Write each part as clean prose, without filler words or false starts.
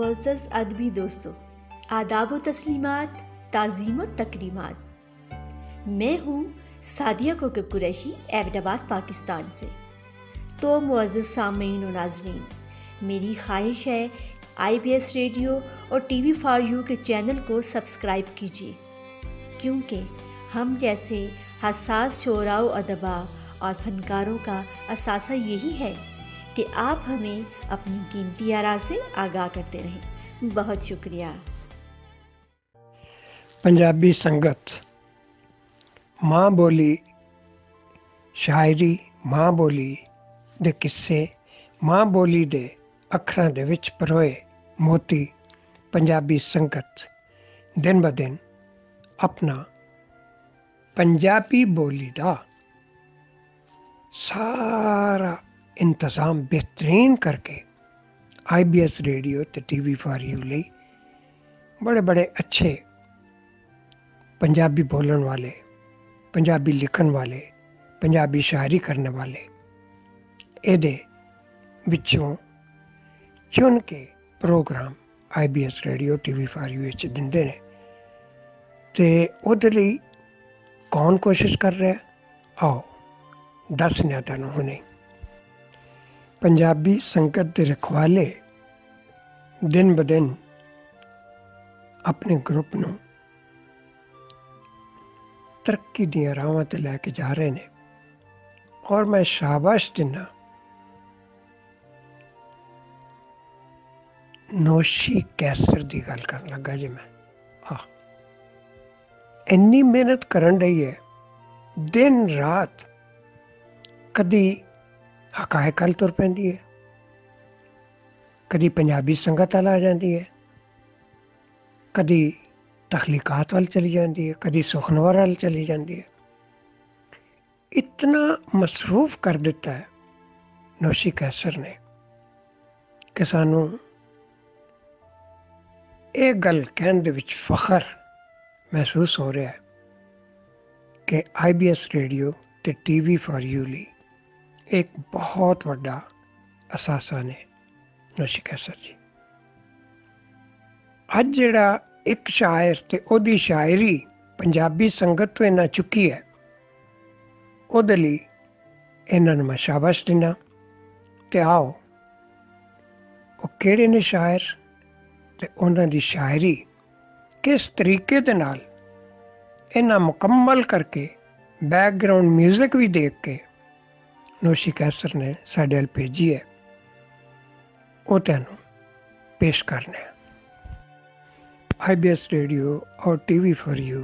मुअज़्ज़ज़ अदबी दोस्तों, आदाब व तस्लीमात, ताज़ीम व तकरीमात। मैं हूँ सादिया कोकब कुरैशी, एबटाबाद पाकिस्तान से। तो मुअज़्ज़ज़ सामीन व नाज़रीन, मेरी ख्वाहिश है IBS रेडियो और TV फॉर यू के चैनल को सब्सक्राइब कीजिए, क्योंकि हम जैसे हसास शोरा व अदबा और फनकारों का असासा यही है कि आप हमें अपनी कीमती आरा से आगाह करते रहें। बहुत शुक्रिया। पंजाबी संगत, माँ बोली शायरी, माँ बोली दे किस्से, माँ बोली दे अखरां दे विच परोए मोती। पंजाबी संगत दिन ब दिन अपना पंजाबी बोली दा सारा इंतज़ाम बेहतरीन करके IBS रेडियो ते TV फॉर यू ਲਈ बड़े बड़े अच्छे पंजाबी बोलने वाले, पंजाबी लिखन वाले, पंजाबी शायरी करने वाले ਇਹਦੇ ਵਿੱਚੋਂ ਚੁਣ ਕੇ programme IBS radio TV for you ਵਿੱਚ ਦਿੰਦੇ ਨੇ। ਤੇ ਉਹਦੇ ਲਈ ਕੌਣ ਕੋਸ਼ਿਸ਼ ਕਰ ਰਿਹਾ, ਆਓ ਦੱਸਣਾ ਤੁਹਾਨੂੰ ਹੁਣੇ। ਪੰਜਾਬੀ ਸੰਗਤ ਦੇ ਰਖਵਾਲੇ ਦਿਨ ਬ ਦਿਨ ਆਪਣੇ ਗਰੁੱਪ ਨੂੰ ਤਰੱਕੀ ਦੀਆਂ ਰਾਹਾਂ ਤੇ ਲੈ ਕੇ ਜਾ ਰਹੇ ਨੇ, ਔਰ ਮੈਂ ਸ਼ਾਬਾਸ਼ ਦਿੰਦਾ ਨੌਸ਼ੀ ਕੈਸਰ ਦੀ ਗੱਲ ਕਰਨ ਲੱਗਾ ਜੀ। ਮੈਂ ਇੰਨੀ ਮਿਹਨਤ ਕਰਨ ਰਹੀ ਹੈ ਦਿਨ ਰਾਤ, ਕਦੀ ਹਕਾਇਕ ਵੱਲ ਤੁਰ ਪੈਂਦੀ ਹੈ, ਕਦੀ ਪੰਜਾਬੀ ਸੰਗਤ ਵੱਲ ਆ ਜਾਂਦੀ ਹੈ, ਕਦੀ ਤਖਲੀਕਾਤ ਵੱਲ ਚਲੀ ਜਾਂਦੀ ਹੈ, ਕਦੀ ਸੁਖਨਵਰ ਵੱਲ ਚਲੀ ਜਾਂਦੀ ਹੈ। ਇਤਨਾ ਮਸਰੂਫ ਕਰ ਦਿੱਤਾ ਹੈ ਨੌਸ਼ੀ ਕੈਸਰ ਨੇ ਕਿ ਸਾਨੂੰ ਇਹ ਗੱਲ ਕਹਿਣ ਦੇ ਵਿੱਚ ਫਖਰ ਮਹਿਸੂਸ ਹੋ ਰਿਹਾ ਹੈ ਕਿ IBS ਰੇਡੀਓ ਤੇ TV ਫॉर यू ਲਈ ਇੱਕ ਬਹੁਤ ਵੱਡਾ ਅਸਾਸਾ ਨੇ ਨੌਸ਼ੀ ਕੈਸਰ ਜੀ। ਅੱਜ ਜਿਹੜਾ ਇੱਕ ਸ਼ਾਇਰ ਤੇ ਉਹਦੀ ਸ਼ਾਇਰੀ ਪੰਜਾਬੀ ਸੰਗਤ ਤੋਂ ਇਹਨਾਂ ਚੁੱਕੀ ਹੈ, ਉਹਦੇ ਲਈ ਇਹਨਾਂ ਨੂੰ ਮੈਂ ਸ਼ਾਬਾਸ਼ ਦਿੰਦਾ। ਤੇ ਆਓ ਉਹ ਕਿਹੜੇ ਨੇ ਸ਼ਾਇਰ ਤੇ ਉਹਨਾਂ ਦੀ ਸ਼ਾਇਰੀ ਕਿਸ ਤਰੀਕੇ ਦੇ ਨਾਲ ਇਹਨਾਂ ਮੁਕੰਮਲ ਕਰਕੇ ਬੈਕਗਰਾਊਂਡ ਮਿਊਜ਼ਿਕ ਵੀ ਦੇਖ ਕੇ ਨੌਸ਼ੀ ਕੈਸਰ ਨੇ ਸਾਡੇ ਵੱਲ ਭੇਜੀ ਹੈ, ਉਹ ਤੁਹਾਨੂੰ ਪੇਸ਼ ਕਰਨਾ ਹੈ। IBS ਰੇਡੀਓ ਔਰ TV ਫॉर यू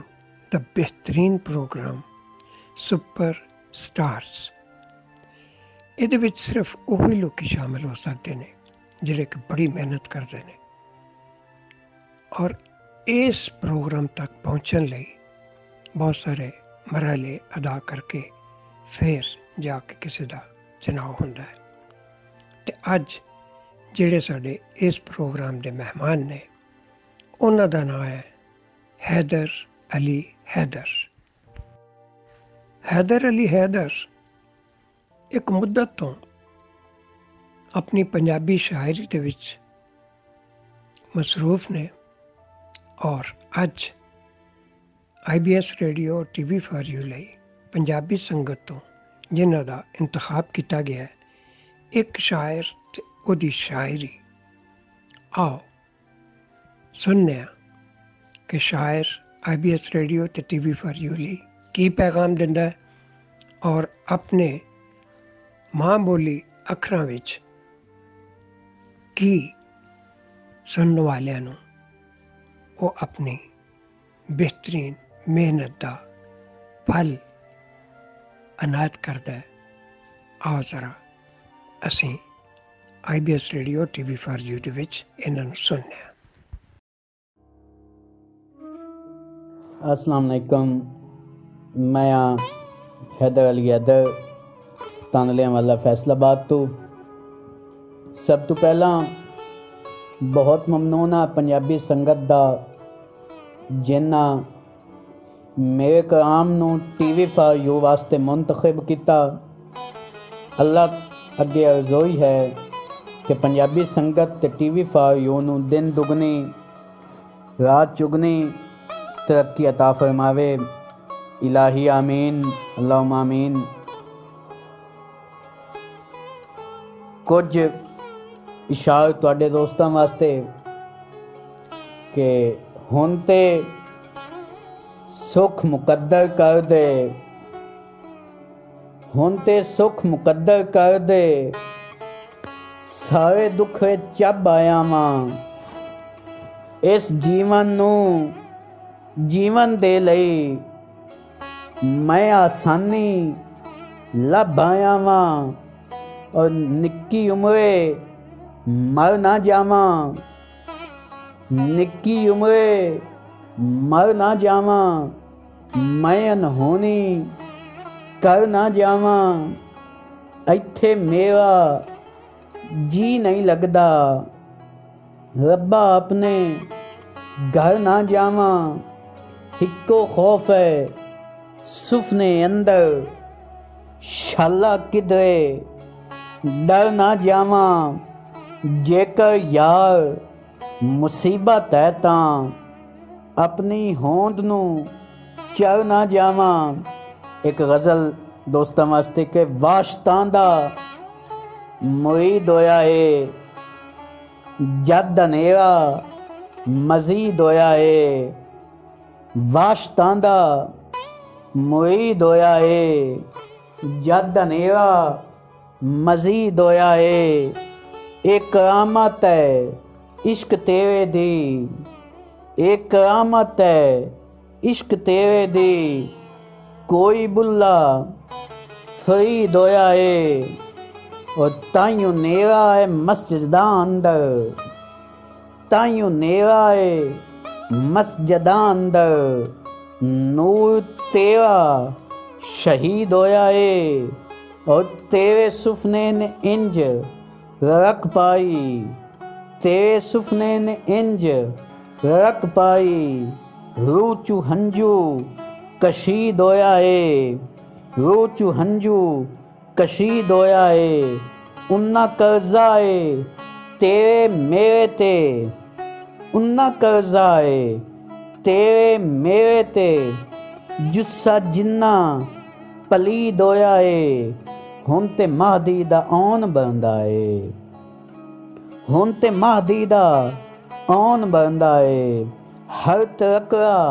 ਦਾ ਬਿਹਤਰੀਨ ਪ੍ਰੋਗਰਾਮ ਸੁਪਰ ਸਟਾਰਸ। ਇਹਦੇ ਵਿੱਚ ਸਿਰਫ ਉਹੀ ਲੋਕ ਸ਼ਾਮਿਲ ਹੋ ਸਕਦੇ ਨੇ ਜਿਹੜੇ ਕਿ ਬੜੀ ਮਿਹਨਤ ਕਰਦੇ ਨੇ, ਔਰ ਇਸ ਪ੍ਰੋਗਰਾਮ ਤੱਕ ਪਹੁੰਚਣ ਲਈ ਬਹੁਤ ਸਾਰੇ ਮਰਹਲੇ ਅਦਾ ਕਰਕੇ ਫਿਰ ਜਾ ਕੇ ਕਿਸੇ ਦਾ ਚੁਣਾਵ ਹੁੰਦਾ ਹੈ। ਤੇ ਅੱਜ ਜਿਹੜੇ ਸਾਡੇ ਇਸ ਪ੍ਰੋਗਰਾਮ ਦੇ ਮਹਿਮਾਨ ਨੇ, ਉਹਨਾਂ ਦਾ ਨਾਮ ਹੈ ਹੈਦਰ ਅਲੀ ਹੈਦਰ। ਹੈਦਰ ਅਲੀ ਹੈਦਰ ਇੱਕ ਮੁੱਦਤ ਤੋਂ ਆਪਣੀ ਪੰਜਾਬੀ ਸ਼ਾਇਰੀ ਦੇ ਵਿੱਚ ਮਸਰੂਫ ਨੇ, ਔਰ ਅੱਜ IBS ਰੇਡੀਓ ਔਰ TV ਫॉर यू ਲਈ ਪੰਜਾਬੀ ਸੰਗਤ ਤੋਂ ਜਿਨ੍ਹਾਂ ਦਾ ਇੰਤਖਾਬ ਕੀਤਾ ਗਿਆ ਹੈ, ਇੱਕ ਸ਼ਾਇਰ ਤੇ ਉਹਦੀ ਸ਼ਾਇਰੀ। ਆਓ ਸੁਣਦੇ ਹਾਂ ਕਿ ਸ਼ਾਇਰ IBS ਰੇਡੀਓ ਤੇ TV ਫॉर यू ਲਈ ਕੀ ਪੈਗਾਮ ਦਿੰਦਾ ਹੈ, ਔਰ ਆਪਣੇ ਮਾਂ ਬੋਲੀ ਅੱਖਰਾਂ ਵਿੱਚ ਕੀ ਸੁਣਨ ਵਾਲਿਆਂ ਨੂੰ ਉਹ ਆਪਣੀ ਬਿਹਤਰੀਨ ਮਿਹਨਤ ਦਾ ਫਲ ਅਨਾਇਤ ਕਰਦਾ ਹੈ। ਆਓ ਜ਼ਰਾ ਅਸੀਂ IBS radio TV for you ਦੇ ਵਿੱਚ ਇਹਨਾਂ ਨੂੰ ਸੁਣਦੇ ਹਾਂ। अस्सलाम वालेकुम, मैं हैदर अली हैदर तानलियां वाला फैसलाबाद तो। सब तो पहला बहुत ममनून हाँ पंजाबी संगत दा जिन्ना मेरे कलाम नू TV फॉर यू वास्ते मुंतखब किया। अल्लाह अगे अर्ज़ोई है कि पंजाबी संगत ते TV फॉर यू नूं दिन दुगनी रात चुगनी तरक्की अता फरमावे। इलाही आमीन, अल्लाहुम्मा आमीन। कुछ इशार तुहाडे दोस्तां वास्ते कि हुण ते सुख मुकद्दर कर दे, हुण ते सुख मुकद्दर कर दे, सारे दुख चब आया वां, इस जीवन नूं जीवन दे लई मैं आसानी लभ आया वां और निक्की उम्रे मर ना जावां, निक्की उम्रे मर ना जावां, मैं अनहोनी कर ना जावां, इत्थे मेरा जी नहीं लगदा, रब्बा अपने घर ना जावां, हिक्को खौफ है सुफने अंदर, शाला किधरे डर ना जावां, जेकर यार मुसीबत है तां अपनी होंद नूं चढ़ ना जावां। एक गज़ल दोस्तां वास्ते कि वाशतां दा मुरीद होया है, जद हनेरा मजीद होया है, वाशतां दा मुरीद होया है, जद हनेरा मजीद होया है, एक करामत है इश्क तेरे दी, एक करामत है इश्क तेरे दी, कोई बुल्ला फरीद होया है और ताइयों नेरा है मस्जिदां अंदर, ताइयों नेरा है मस्जिदां अंदर, नूर तेरा शहीद होया है और तेरे सुफने ने इंज रख पाई, तेरे सुफने ने इंज रख पाई, रूचू हंजू कशीद होया है, रूचू हंजू कशीद होया है, उन्ना कर्जा है तेरे मेरे ते, उन्ना कर्जा है तेरे मेरे ते, जुस्सा जिन्ना पलीद होया है, हुण ते महदी दा आउण बनदा है, हुण ते महदी दा आउण बनदा है, हर तकरा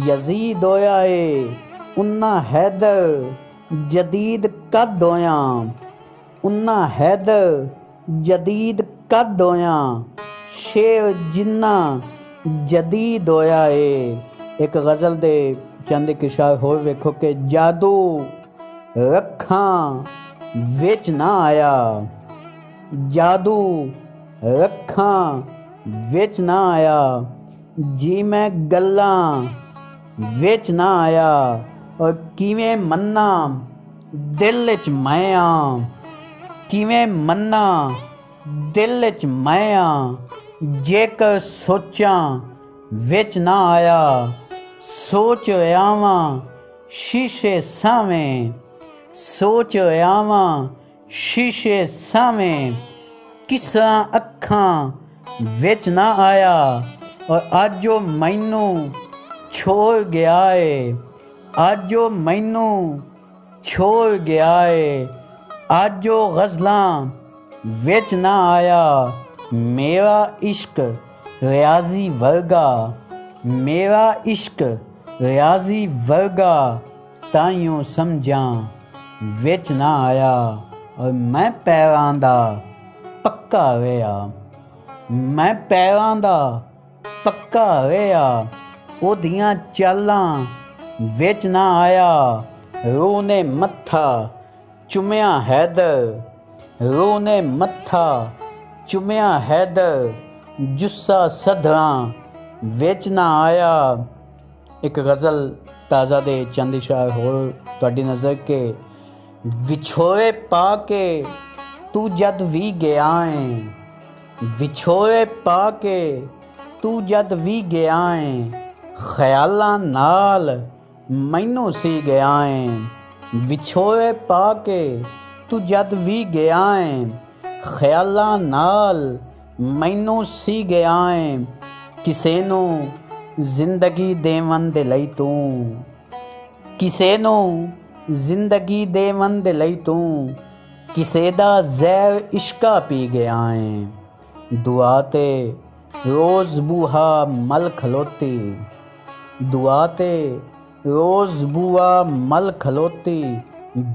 यजीद होया है, उन्ना हैदर जदीद कद होया, उन्ना हैदर जदीद कद होया, शेर जिन्ना जदीद होया है। एक गज़ल दे चंद एक इशार होर वेखो कि जादू रखां विच ना आया, जादू रखां विच ना आया, जी मैं गल्लां विच ना आया, और किवें मन्ना दिल च मैं आ, किवें मन्ना दिल च मैं आ, जेकर सोचां विच ना आया, सोच आवां शीशे सावें, सोच आवां शीशे सावें, किसरा अखां विच ना आया, और अज ओ मैनू छोड़ गया है, अज ओ मैनू छोड़ गया है, अज ओ गज़लां विच ना आया, मेरा इश्क रियाजी वर्गा, मेरा इश्क रियाजी वर्गा, ताइयों समझां विच ना आया, और मैं पैरां दा पक्का रहा, मैं पैरां दा पक्का रहा, ओदियां चालां विच ना आया, रूह ने मत्था चुमिया हैदर, रूह ने मत्था चुमिया हैदर, जुस्सा सधरां विच ना आया। एक गज़ल ताज़ा दे चंद इशार होर तुहाडी नज़र के विछोड़े पा के तू जद भी गया है, विछोड़े पा के तू जद भी गया है, ख्यालां नाल मैनू सी गया है, विछोड़े पा के तू जद भी गया है, ਖਿਆਲਾਂ ਨਾਲ ਮੈਨੂੰ ਸੀ ਗਿਆ ਏ ਕਿਸੇ ਨੂੰ ਜ਼ਿੰਦਗੀ ਦੇਵਨ ਦੇ ਲਈ ਤੂੰ, ਕਿਸੇ ਨੂੰ ਜ਼ਿੰਦਗੀ ਦੇਵਨ ਦੇ ਲਈ ਤੂੰ ਕਿਸੇ ਦਾ ਜ਼ਹਿਰ ਇਸ਼ਕਾ ਪੀ ਗਿਆ ਏ। ਦੁਆ ਤੇ ਰੋਜ਼ ਬੂਹਾ ਮਲ ਖਲੋਤੀ, ਦੁਆ ਤੇ ਰੋਜ਼ ਬੂਆ ਮਲ ਖਲੋਤੀ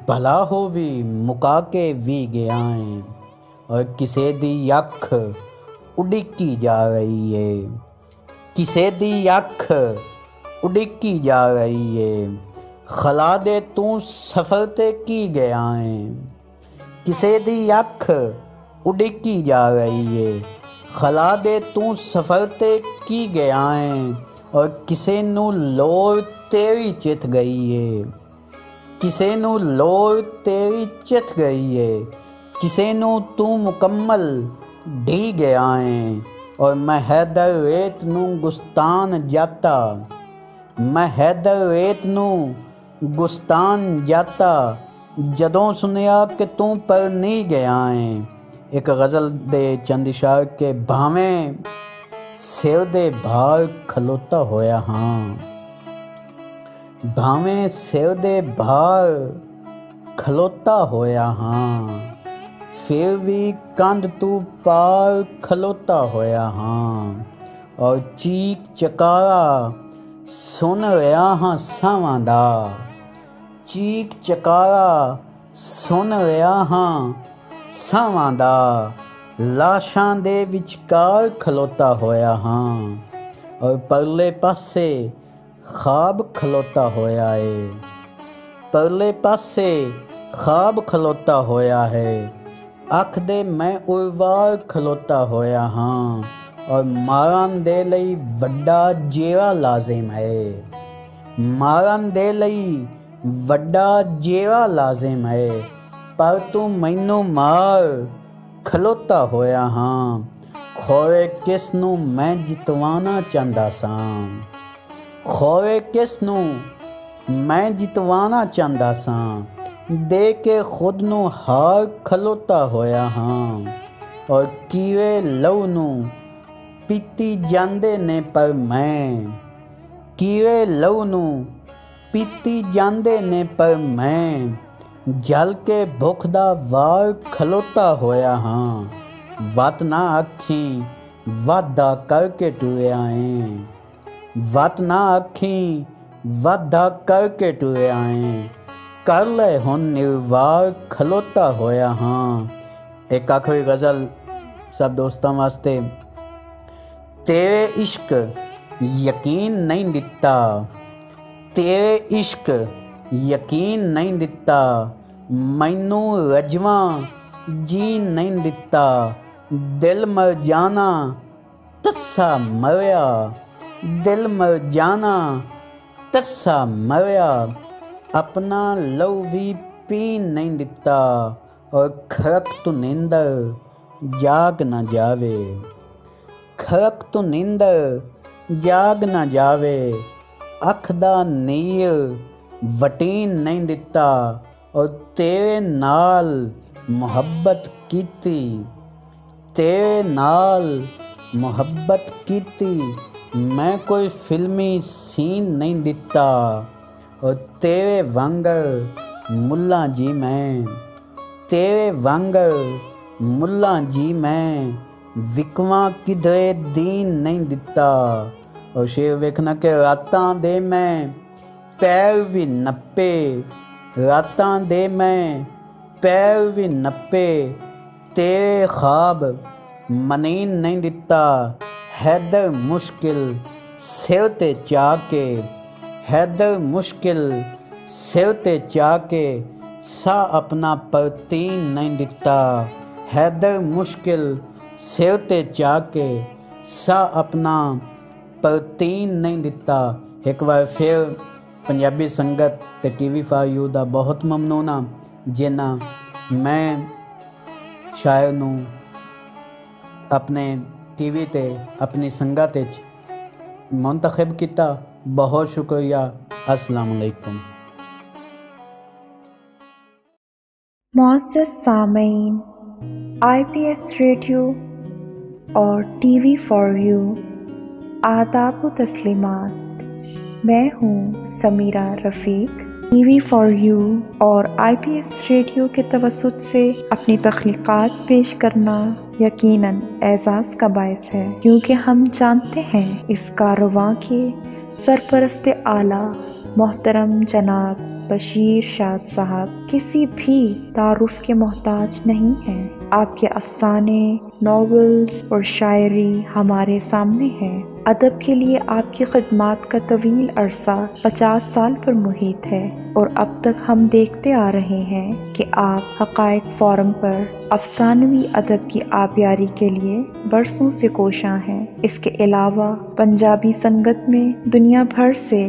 ਭਲਾ ਹੋਵੀ ਮੁਕਾ ਕੇ ਵੀ ਗਿਆ ਏ। ਔਰ ਕਿਸੇ ਦੀ ਅੱਖ ਉਡੀਕੀ ਜਾ ਰਹੀ ਏ, ਕਿਸੇ ਦੀ ਅੱਖ ਉਡੀਕੀ ਜਾ ਰਹੀ ਏ। ਖਲਾ ਦੇ ਤੂੰ ਸਫ਼ਰ ਤੇ ਕੀ ਗਿਆ ਏ, ਕਿਸੇ ਦੀ ਅੱਖ ਉਡੀਕੀ ਜਾ ਰਹੀ ਏ। ਖਲਾ ਦੇ ਤੂੰ ਸਫ਼ਰ ਤੇ ਕੀ ਗਿਆ ਏ। ਔਰ ਕਿਸੇ ਨੂੰ ਲੋੜ ਤੇਰੀ ਚਿੱਥ ਗਈ ਏ, ਕਿਸੇ ਨੂੰ ਲੋੜ ਤੇਰੀ ਚਿੱਥ ਗਈ ਏ। ਕਿਸੇ ਨੂੰ ਤੂੰ ਮੁਕੰਮਲ ਢੀ ਗਿਆ ਏ। ਔਰ ਮੈਂ ਹੈਦਰ ਰੇਤ ਨੂੰ ਗੁਸਤਾਨ ਜਾਤਾ, ਮੈਂ ਹੈਦਰ ਰੇਤ ਨੂੰ ਗੁਸਤਾਨ ਜਾਤਾ ਜਦੋਂ ਸੁਣਿਆ ਕਿ ਤੂੰ ਪਰ ਨਹੀਂ ਗਿਆ ਏ। ਇੱਕ ਗਜ਼ਲ ਦੇ ਚੰਦ ਇਸ਼ਾਰ ਕੇ ਭਾਵੇਂ ਸਿਰ ਦੇ ਭਾਰ ਖਲੋਤਾ ਹੋਇਆ ਹਾਂ, ਭਾਵੇਂ ਸਿਰ ਦੇ ਭਾਰ ਖਲੋਤਾ ਹੋਇਆ ਹਾਂ, ਫਿਰ ਵੀ ਕੰਧ ਤੂੰ ਪਾਰ ਖਲੋਤਾ ਹੋਇਆ ਹਾਂ। ਔਰ ਚੀਕ ਚਕਾਰਾ ਸੁਣ ਰਿਹਾ ਹਾਂ ਸਾਵਾਂ ਦਾ, ਚੀਕ ਚਕਾਰਾ ਸੁਣ ਰਿਹਾ ਹਾਂ ਸਾਵਾਂ ਦਾ। ਲਾਸ਼ਾਂ ਦੇ ਵਿਚਕਾਰ ਖਲੋਤਾ ਹੋਇਆ ਹਾਂ। ਔਰ ਪਰਲੇ ਪਾਸੇ ਖਾਬ ਖਲੋਤਾ ਹੋਇਆ ਏ, ਪਰਲੇ ਪਾਸੇ ਖਾਬ ਖਲੋਤਾ ਹੋਇਆ ਹੈ। ਅੱਖ ਦੇ ਮੈਂ ਉਰਵਾਰ ਖਲੋਤਾ ਹੋਇਆ ਹਾਂ। ਔਰ ਮਾਰਨ ਦੇ ਲਈ ਵੱਡਾ ਜੇਰਾ ਲਾਜ਼ਮ ਹੈ, ਮਾਰਨ ਦੇ ਲਈ ਵੱਡਾ ਜੇਰਾ ਲਾਜ਼ਮ ਹੈ। ਪਰ ਤੂੰ ਮੈਨੂੰ ਮਾਰ ਖਲੋਤਾ ਹੋਇਆ ਹਾਂ। ਖੋਏ ਕਿਸ ਨੂੰ ਮੈਂ ਜਿਤਵਾਣਾ ਚਾਹੁੰਦਾ ਸਾਂ, ਖੋਏ ਕਿਸ ਨੂੰ ਮੈਂ ਜਿਤਵਾਣਾ ਚਾਹੁੰਦਾ ਸਾਂ। ਦੇ ਕੇ ਖੁਦ ਨੂੰ ਹਾਰ ਖਲੋਤਾ ਹੋਇਆ ਹਾਂ। ਔਰ ਕੀਵੇ ਲਹੂ ਨੂੰ ਪੀਤੀ ਜਾਂਦੇ ਨੇ ਪਰ ਮੈਂ, ਕੀਵੇ ਲਹੂ ਨੂੰ ਪੀਤੀ ਜਾਂਦੇ ਨੇ ਪਰ ਮੈਂ ਜਲ ਕੇ ਭੁੱਖ ਦਾ ਵਾਰ ਖਲੋਤਾ ਹੋਇਆ ਹਾਂ। ਵਤ ਨਾ ਅੱਖੀਂ ਵਾਧਾ ਕਰਕੇ ਟੁਰਿਆ ਏ, ਵਤ ਨਾ ਅੱਖੀਂ ਵਾਧਾ ਕਰਕੇ ਟੁਰਿਆ ਏ। ਕਰ ਲੈ ਹੁਣ ਨਿਰਵਾਰ ਖਲੋਤਾ ਹੋਇਆ ਹਾਂ। ਇੱਕ ਆਖਰੀ ਗਜ਼ਲ ਸਭ ਦੋਸਤਾਂ ਵਾਸਤੇ। ਤੇਰੇ ਇਸ਼ਕ ਯਕੀਨ ਨਹੀਂ ਦਿੱਤਾ, ਤੇਰੇ ਇਸ਼ਕ ਯਕੀਨ ਨਹੀਂ ਦਿੱਤਾ। ਮੈਨੂੰ ਰਜਵਾਂ ਜੀ ਨਹੀਂ ਦਿੱਤਾ। ਦਿਲ ਮਰ ਜਾਣਾ ਤੱਸਾ ਮਰਿਆ, ਦਿਲ ਮਰ ਜਾਣਾ ਤੱਸਾ ਮਰਿਆ। अपना लहू भी पी नहीं दिता। और खरक तो नींदर जाग ना जावे, खरक तो नींदर जाग ना जावे। अख दा नीर वटीन नहीं दिता। और तेरे नाल मुहब्बत कीती, तेरे नाल मुहब्बत कीती। मैं कोई फिल्मी सीन नहीं दिता। और तेरे वांगर मुल्ला जी मैं, तेरे वांगर मुल्ला जी मैं विकवा किधरे दीन नहीं दिता। और शेर वेखना के रातां दे मैं पैर भी नप्पे, रातां दे मैं पैर भी नप्पे। तेरे ख्वाब मनीन नहीं दिता। हैदर मुश्किल सिर ते चा के, हैदर मुश्किल सिर ते चा के सा अपना परतीन नहीं दिता। हैदर मुश्किल सिर ते चा के सा अपना परतीन नहीं दिता। एक बार फिर पंजाबी संगत ते TV फॉर यू दा बहुत ममनून हाँ जिन्ना मैं शायर नूं अपने TV ते अपनी संगत विच मुंतखब किया। बहुत शुक्रिया। अस्सलाम वालेकुम। मोअज़्ज़ज़ सामीन, IPS रेडियो और टीवी फॉर यू आदाब व तस्लीमात। मैं हूँ समीरा रफ़ीक। टीवी फॉर यू और IPS रेडियो के तवस्सुत से अपनी तख्लीक़ात पेश करना यकीनन एज़ाज़ का बायस है, क्योंकि हम जानते हैं इस कारवां के सरपरस्त आला मोहतरम जनाब बशीर शाद साहब किसी भी तारुफ के मोहताज नहीं हैं। आपके अफसाने, नॉवेल्स और शायरी हमारे सामने है। अदब के लिए आपकी खिदमत का तवील अरसा 50 साल पर मुहित है और अब तक हम देखते आ रहे हैं कि आप हक़ाइक़ फोरम पर अफसानवी अदब की आबियारी के लिए बरसों से कोशां हैं। इसके अलावा पंजाबी संगत में दुनिया भर से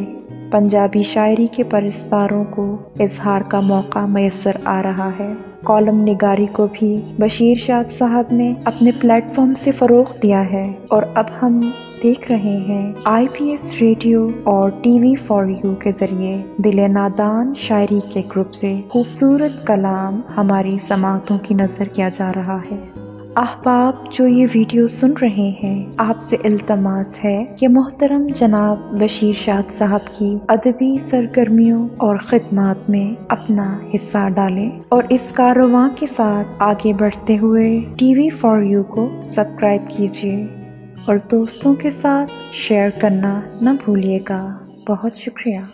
पंजाबी शायरी के परस्तारों को इजहार का मौका मैसर आ रहा है। कॉलम निगारी को भी बशीर शाद साहब ने अपने प्लेटफॉर्म से फ़रोग़ दिया है और अब हम देख रहे हैं IPS रेडियो और टीवी फॉर यू के ज़रिए दिले नादान शायरी के ग्रुप से खूबसूरत कलाम हमारी समातों की नज़र किया जा रहा है। अहबाब जो ये वीडियो सुन रहे हैं, आपसे इल्तमास है कि मोहतरम जनाब बशीर शाद साहब की अदबी सरगर्मियों और खिदमत में अपना हिस्सा डालें और इस कारवां के साथ आगे बढ़ते हुए टीवी फॉर यू को सब्सक्राइब कीजिए और दोस्तों के साथ शेयर करना न भूलिएगा। बहुत शुक्रिया।